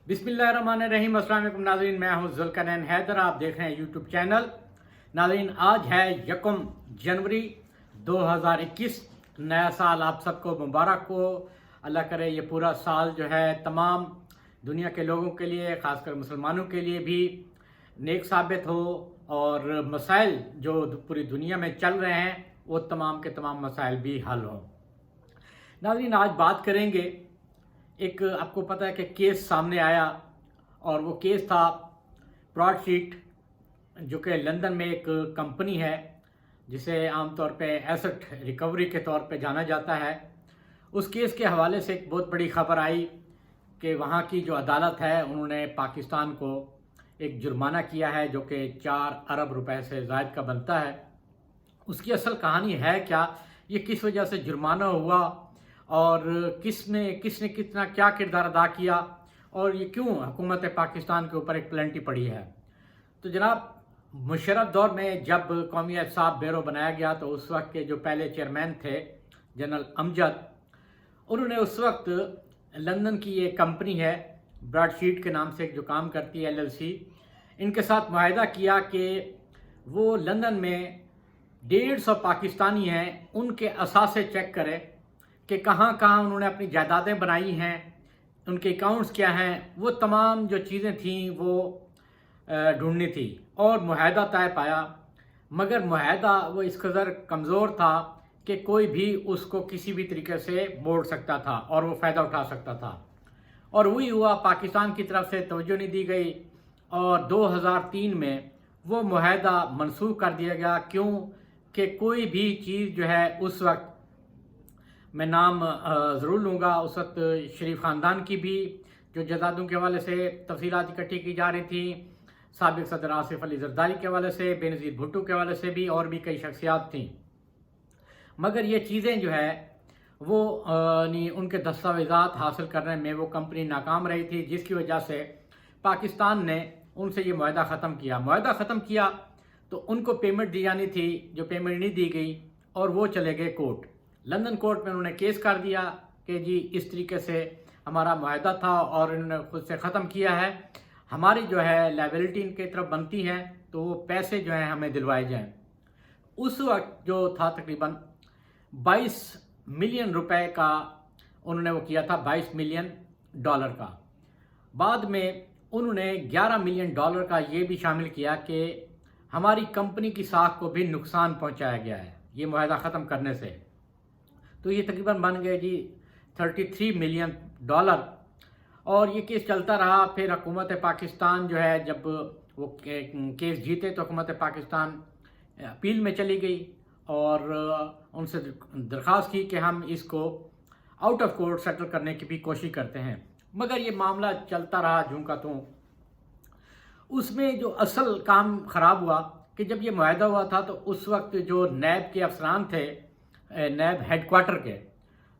बिस्मिल्लाहिर्रहमानिर्रहीम। अस्सलाम वालेकुम नाज़रीन, मैं हूं ज़ुल्करनैन हैदर। आप देख रहे हैं यूट्यूब चैनल। नाज़रीन, आज है 1 जनवरी 2021। नया साल आप सबको मुबारक हो। अल्लाह करे ये पूरा साल जो है तमाम दुनिया के लोगों के लिए, ख़ासकर मुसलमानों के लिए भी नेक साबित हो और मसाइल जो पूरी दुनिया में चल रहे हैं वो तमाम के तमाम मसाइल भी हल हों। नाज़रीन, आज बात करेंगे, एक आपको पता है कि केस सामने आया और वो केस था ब्रॉडशीट, जो कि लंदन में एक कंपनी है जिसे आमतौर पे एसेट रिकवरी के तौर पे जाना जाता है। उस केस के हवाले से एक बहुत बड़ी खबर आई कि वहाँ की जो अदालत है उन्होंने पाकिस्तान को एक जुर्माना किया है जो कि 4 अरब रुपए से ज़ायद का बनता है। उसकी असल कहानी है क्या, ये किस वजह से जुर्माना हुआ और किसने कितना क्या किरदार अदा किया और ये क्यों हुकूमत पाकिस्तान के ऊपर एक प्लेंटी पड़ी है। तो जनाब, मुशर्रफ दौर में जब कौमी एहतसाब ब्यूरो बनाया गया तो उस वक्त के जो पहले चेयरमैन थे जनरल अमजद, उन्होंने उस वक्त लंदन की ये कंपनी है ब्रॉडशीट के नाम से जो काम करती है LLC, इनके साथ मुआहदा किया कि वो लंदन में 150 पाकिस्तानी हैं, उनके असासे चेक करे कि कहाँ कहाँ उन्होंने अपनी जायदादें बनाई हैं, उनके अकाउंट्स क्या हैं, वो तमाम जो चीज़ें थीं वो ढूंढनी थी और मुआहदा तय पाया। मगर मुआहदा वो इस कदर कमज़ोर था कि कोई भी उसको किसी भी तरीके से मोड़ सकता था और वो फ़ायदा उठा सकता था। और वही हुआ, पाकिस्तान की तरफ से तवज्जो नहीं दी गई और 2003 में वो मुआहदा मनसूख कर दिया गया। क्यों कि कोई भी चीज़ जो है, उस वक्त मैं नाम ज़रूर लूँगा, उस वक्त शरीफ ख़ानदान की भी जो जायदादों के हवाले से तफसीलात इकट्ठी की जा रही थी, साबिक़ सदर आसिफ अली ज़रदारी के हवाले से, बेनज़ीर भुट्टो के हवाले से भी, और भी कई शख्सियात थीं। मगर ये चीज़ें जो है वो उनके दस्तावेज़ात हासिल करने में वो कंपनी नाकाम रही थी, जिसकी वजह से पाकिस्तान ने उनसे ये मुआहदा ख़त्म किया। मुआहदा ख़त्म किया तो उनको पेमेंट दी जानी थी, जो पेमेंट नहीं दी गई और वो चले गए कोर्ट। लंदन कोर्ट में उन्होंने केस कर दिया कि जी इस तरीके से हमारा मुआहदा था और इन्होंने खुद से ख़त्म किया है, हमारी जो है लायबिलिटी इनके तरफ बनती है तो वो पैसे जो हैं हमें दिलवाए जाएं। उस वक्त जो था तकरीबन 22 मिलियन रुपए का उन्होंने वो किया था, 22 मिलियन डॉलर का। बाद में उन्होंने 11 मिलियन डॉलर का ये भी शामिल किया कि हमारी कंपनी की साख को भी नुकसान पहुंचाया गया है ये मुआहदा ख़त्म करने से। तो ये तकरीबन बन गए जी 33 मिलियन डॉलर। और ये केस चलता रहा। फिर हुकूमत पाकिस्तान जो है, जब वो केस जीते तो हुकूमत पाकिस्तान अपील में चली गई और उनसे दरख्वास्त की कि हम इसको आउट ऑफ कोर्ट सेटल करने की भी कोशिश करते हैं। मगर ये मामला चलता रहा जूं का त्यों। उसमें जो असल काम ख़राब हुआ कि जब ये मुआहदा हुआ था तो उस वक्त जो नैब के अफसरान थे, नैब हेडक्वार्टर के,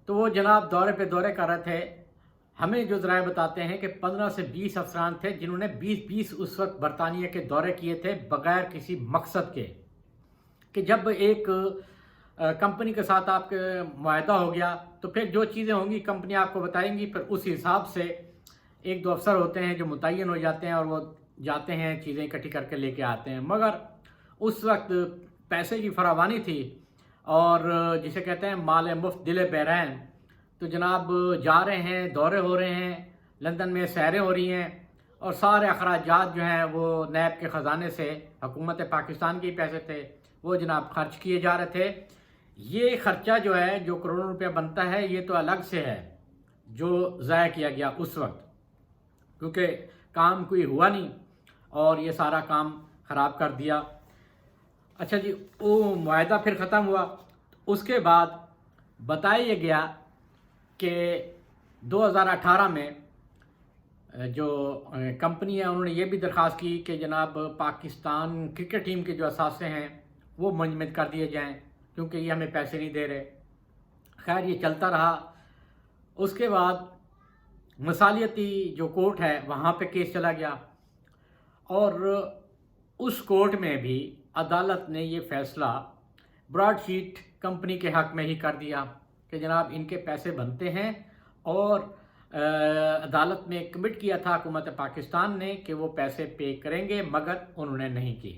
तो वो जनाब दौरे कर रहे थे। हमें जो ज़राए बताते हैं कि 15 से 20 अफसरान थे जिन्होंने 20 उस वक्त बरतानिया के दौरे किए थे बग़ैर किसी मकसद के। कि जब एक कंपनी के साथ आपके मुआहदा हो गया तो फिर जो चीज़ें होंगी कंपनी आपको बताएंगी, फिर उस हिसाब से 1-2 अफसर होते हैं जो मुतय्यन हो जाते हैं और वो जाते हैं चीज़ें इकट्ठी करके लेके आते हैं। मगर उस वक्त पैसे की फरावानी थी और जिसे कहते हैं माल मुफ्त दिल बैरैन। तो जनाब जा रहे हैं, दौरे हो रहे हैं, लंदन में सैरें हो रही हैं और सारे अखराजात जो हैं वो नैब के ख़जाने से, हुकूमत पाकिस्तान के पैसे थे, वो जनाब खर्च किए जा रहे थे। ये ख़र्चा जो है, जो करोड़ों रुपया बनता है, ये तो अलग से है जो ज़ाया किया गया उस वक्त, क्योंकि काम कोई हुआ नहीं और ये सारा काम ख़राब कर दिया। अच्छा जी, वो मुआहदा फिर ख़त्म हुआ। उसके बाद बताया गया कि 2018 में जो कंपनी है उन्होंने ये भी दरख्वास्त की कि जनाब पाकिस्तान क्रिकेट टीम के जो असासे हैं वो मुंजमद कर दिए जाएं क्योंकि ये हमें पैसे नहीं दे रहे। खैर ये चलता रहा। उसके बाद मसालियती जो कोर्ट है वहाँ पे केस चला गया और उस कोर्ट में भी अदालत ने ये फ़ैसला ब्रॉडशीट कंपनी के हक़ में ही कर दिया कि जनाब इनके पैसे बनते हैं और عدالت میں کمٹ کیا تھا حکومت پاکستان نے کہ وہ پیسے پے کریں گے، مگر انہوں نے نہیں کی۔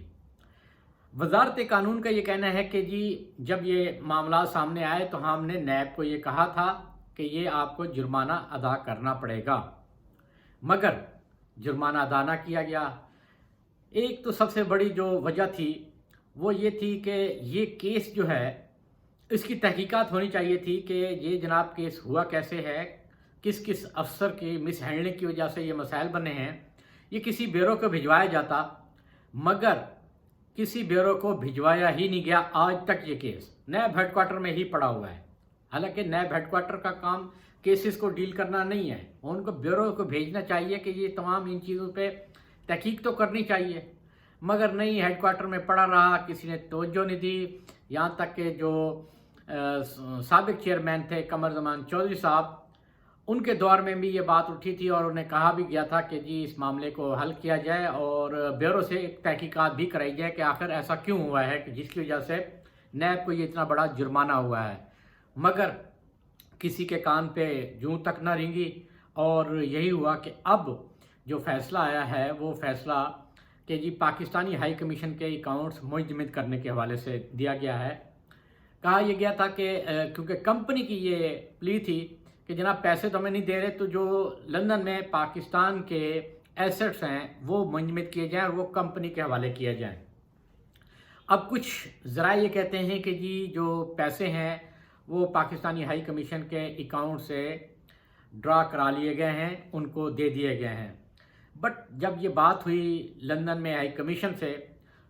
وزارت قانون کا یہ کہنا ہے کہ جی جب یہ معاملات سامنے آئے تو ہم نے نیب کو یہ کہا تھا کہ یہ آپ کو جرمانہ ادا کرنا پڑے گا، مگر جرمانہ ادا نہ کیا گیا۔ ایک تو سب سے بڑی جو وجہ تھی وہ یہ تھی کہ یہ کیس جو ہے اس کی تحقیقات ہونی چاہیے تھی کہ یہ جناب کیس ہوا کیسے ہے، کس کس افسر کی مس ہینڈلنگ کی وجہ سے یہ مسائل بنے ہیں۔ یہ کسی بیورو کو بھجوایا جاتا، مگر کسی بیورو کو بھجوایا ہی نہیں گیا۔ آج تک یہ کیس نیب ہیڈ کوارٹر میں ہی پڑا ہوا ہے، حالانکہ نیب ہیڈ کوارٹر کا کام کیسز کو ڈیل کرنا نہیں ہے، ان کو بیورو کو بھیجنا چاہیے کہ یہ تمام ان چیزوں پہ تحقیق تو کرنی چاہیے، مگر نہیں، ہیڈ کوارٹر میں پڑا رہا، کسی نے توجہ نہیں دی۔ یہاں تک کہ جو سابق چیئرمین تھے قمر زمان چودھری صاحب، ان کے دور میں بھی یہ بات اٹھی تھی اور انہیں کہا بھی گیا تھا کہ جی اس معاملے کو حل کیا جائے اور بیورو سے ایک تحقیقات بھی کرائی جائے کہ آخر ایسا کیوں ہوا ہے کہ جس کی وجہ سے نیب کو یہ اتنا بڑا جرمانہ ہوا ہے، مگر کسی کے کان پہ جوں تک نہ رینگی۔ اور یہی ہوا کہ اب جو فیصلہ آیا ہے وہ فیصلہ کہ جی پاکستانی ہائی کمیشن کے اکاؤنٹس منجمد کرنے کے حوالے سے دیا گیا ہے۔ کہا یہ گیا تھا کہ کیونکہ کمپنی کی یہ پلی تھی کہ جناب پیسے تو ہمیں نہیں دے رہے، تو جو لندن میں پاکستان کے ایسٹس ہیں وہ منجمد کیے جائیں اور وہ کمپنی کے حوالے کیے جائیں۔ اب کچھ ذرائع یہ کہتے ہیں کہ جی جو پیسے ہیں وہ پاکستانی ہائی کمیشن کے اکاؤنٹ سے ڈرا کرا لیے گئے ہیں، ان کو دے دیے گئے ہیں۔ بٹ جب یہ بات ہوئی لندن میں ہائی کمیشن سے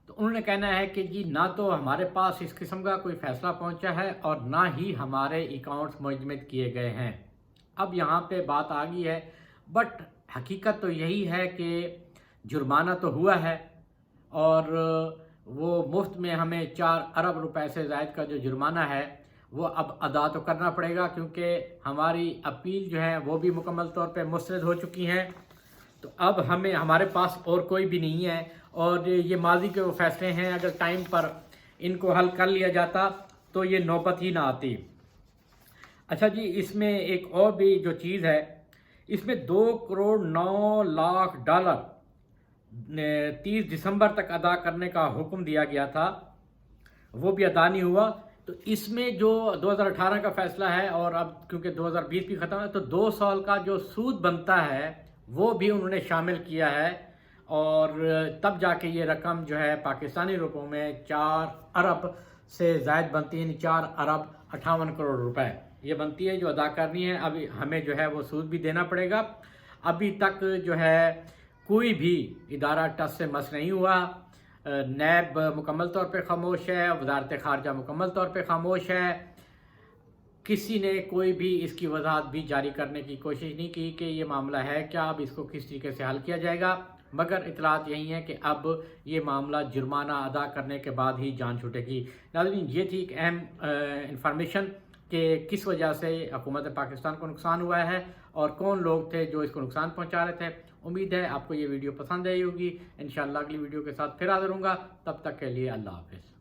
تو انہوں نے کہنا ہے کہ جی نہ تو ہمارے پاس اس قسم کا کوئی فیصلہ پہنچا ہے اور نہ ہی ہمارے اکاؤنٹس منجمد کیے گئے ہیں۔ اب یہاں پہ بات آ گئی ہے، بٹ حقیقت تو یہی ہے کہ جرمانہ تو ہوا ہے اور وہ مفت میں ہمیں 4 ارب روپے سے زائد کا جو جرمانہ ہے وہ اب ادا تو کرنا پڑے گا، کیونکہ ہماری اپیل جو ہے وہ بھی مکمل طور پہ مسترد ہو چکی ہیں۔ تو اب ہمارے پاس اور کوئی بھی نہیں ہے، اور یہ ماضی کے وہ فیصلے ہیں، اگر ٹائم پر ان کو حل کر لیا جاتا تو یہ نوبت ہی نہ آتی۔ اچھا جی، اس میں ایک اور بھی جو چیز ہے، اس میں $2.9 کروڑ 30 دسمبر تک ادا کرنے کا حکم دیا گیا تھا، وہ بھی ادا نہیں ہوا۔ تو اس میں جو 2018 کا فیصلہ ہے اور اب کیونکہ 2020 بھی ختم ہے تو 2 سال کا جو سود بنتا ہے وہ بھی انہوں نے شامل کیا ہے، اور تب جا کے یہ رقم جو ہے پاکستانی روپوں میں 4 ارب سے زائد بنتی ہے، 4 ارب 58 کروڑ روپے یہ بنتی ہے جو ادا کرنی ہے۔ ابھی ہمیں جو ہے وہ سود بھی دینا پڑے گا۔ ابھی تک جو ہے کوئی بھی ادارہ ٹس سے مس نہیں ہوا، نیب مکمل طور پہ خاموش ہے، وزارت خارجہ مکمل طور پہ خاموش ہے، کسی نے کوئی بھی اس کی وضاحت بھی جاری کرنے کی کوشش نہیں کی کہ یہ معاملہ ہے کیا، اب اس کو کس طریقے سے حل کیا جائے گا، مگر اطلاعات یہی ہیں کہ اب یہ معاملہ جرمانہ ادا کرنے کے بعد ہی جان چھوٹے گی۔ ناظرین، یہ تھی ایک اہم انفارمیشن کہ کس وجہ سے حکومت پاکستان کو نقصان ہوا ہے اور کون لوگ تھے جو اس کو نقصان پہنچا رہے تھے۔ امید ہے آپ کو یہ ویڈیو پسند آئی ہوگی۔ انشاءاللہ اگلی ویڈیو کے ساتھ پھر حاضر ہوں گا، تب تک کے لیے اللہ حافظ۔